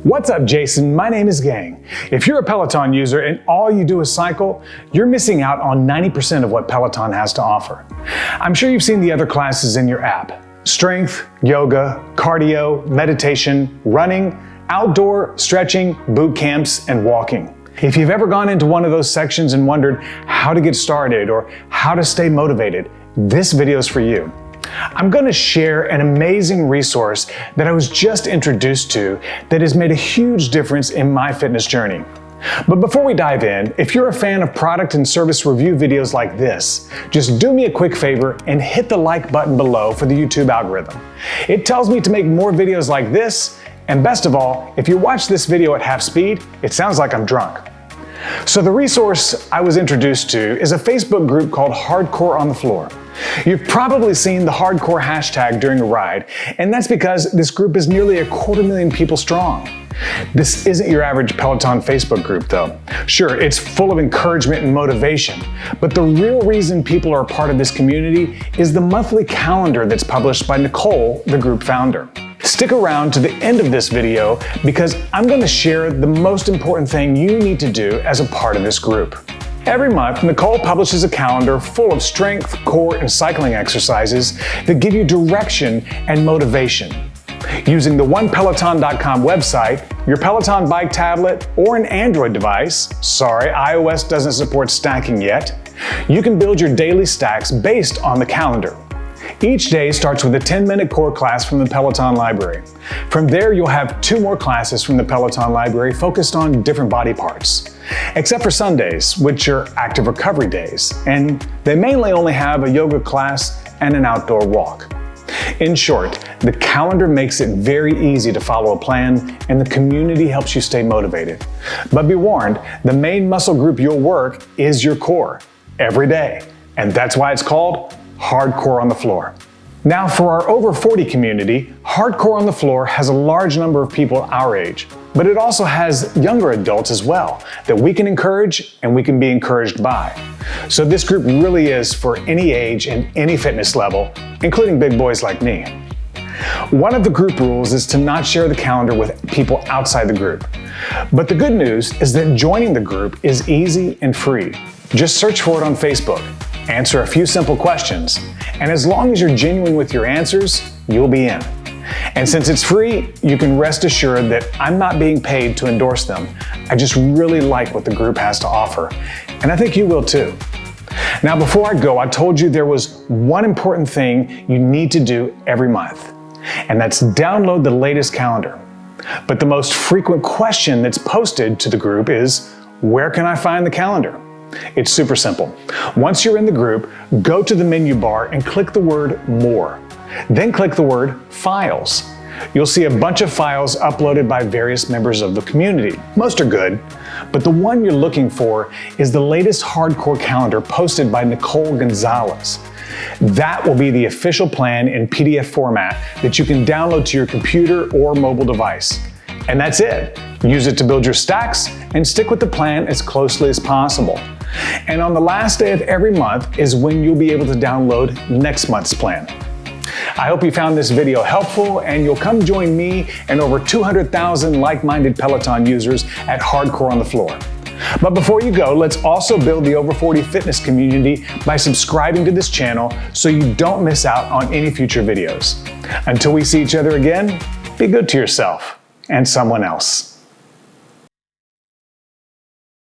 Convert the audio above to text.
What's up, Jason? My name is Gang. If you're a Peloton user and all you do is cycle, you're missing out on 90% of what Peloton has to offer. I'm sure you've seen the other classes in your app: strength, yoga, cardio, meditation, running, outdoor, stretching, boot camps, and walking. If you've ever gone into one of those sections and wondered how to get started or how to stay motivated, this video is for you. I'm going to share an amazing resource that I was just introduced to that has made a huge difference in my fitness journey. But before we dive in, if you're a fan of product and service review videos like this, just do me a quick favor and hit the like button below for the YouTube algorithm. It tells me to make more videos like this, and best of all, if you watch this video at half speed, it sounds like I'm drunk. So the resource I was introduced to is a Facebook group called Hardcore on the Floor. You've probably seen the hardcore hashtag during a ride, and that's because this group is nearly 250,000 people strong. This isn't your average Peloton Facebook group though. Sure, it's full of encouragement and motivation, but the real reason people are a part of this community is the monthly calendar that's published by Nicole, the group founder. Stick around to the end of this video because I'm going to share the most important thing you need to do as a part of this group. Every month, Nicole publishes a calendar full of strength, core, and cycling exercises that give you direction and motivation. Using the onepeloton.com website, your Peloton bike tablet, or an Android device — sorry, iOS doesn't support stacking yet — you can build your daily stacks based on the calendar. Each day starts with a 10-minute core class from the Peloton library. From there, you'll have 2 more classes from the Peloton library focused on different body parts. Except for Sundays, which are active recovery days, and they mainly only have a yoga class and an outdoor walk. In short, the calendar makes it very easy to follow a plan, and the community helps you stay motivated. But be warned, the main muscle group you'll work is your core, every day, and that's why it's called Hardcore on the Floor. Now, for our over 40 community, Hardcore on the Floor has a large number of people our age, but it also has younger adults as well that we can encourage and we can be encouraged by. So this group really is for any age and any fitness level, including big boys like me. One of the group rules is to not share the calendar with people outside the group. But the good news is that joining the group is easy and free. Just search for it on Facebook. Answer a few simple questions, and as long as you're genuine with your answers, you'll be in. And since it's free, you can rest assured that I'm not being paid to endorse them. I just really like what the group has to offer, and I think you will too. Now, before I go, I told you there was one important thing you need to do every month, and that's download the latest calendar. But the most frequent question that's posted to the group is, where can I find the calendar? It's super simple. Once you're in the group, go to the menu bar and click the word More. Then click the word Files. You'll see a bunch of files uploaded by various members of the community. Most are good, but the one you're looking for is the latest hardcore calendar posted by Nicole Gonzalez. That will be the official plan in PDF format that you can download to your computer or mobile device. And that's it. Use it to build your stacks and stick with the plan as closely as possible. And on the last day of every month is when you'll be able to download next month's plan. I hope you found this video helpful and you'll come join me and over 200,000 like-minded Peloton users at Hardcore on the Floor. But before you go, let's also build the over 40 fitness community by subscribing to this channel so you don't miss out on any future videos. Until we see each other again, be good to yourself and someone else.